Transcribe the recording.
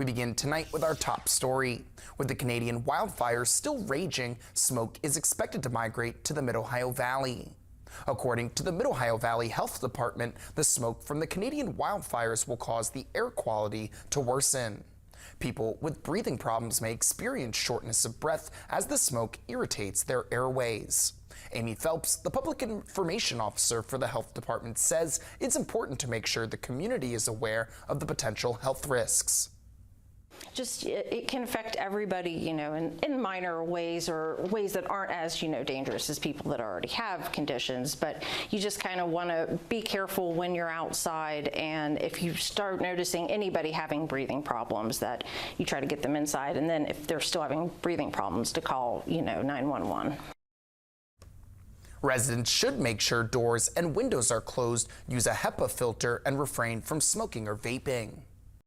We begin tonight with our top story. With the Canadian wildfires still raging, smoke is expected to migrate to the Mid-Ohio Valley. According to the Mid-Ohio Valley Health Department, the smoke from the Canadian wildfires will cause the air quality to worsen. People with breathing problems may experience shortness of breath as the smoke irritates their airways. Amy Phelps, the public information officer for the health department, says it's important to make sure the community is aware of the potential health risks. It can affect everybody, in minor ways or ways that aren't as, dangerous as people that already have conditions. But you just kind of want to be careful when you're outside, and if you start noticing anybody having breathing problems, that you try to get them inside, and then if they're still having breathing problems, to call, 911. Residents should make sure doors and windows are closed, use a HEPA filter, and refrain from smoking or vaping.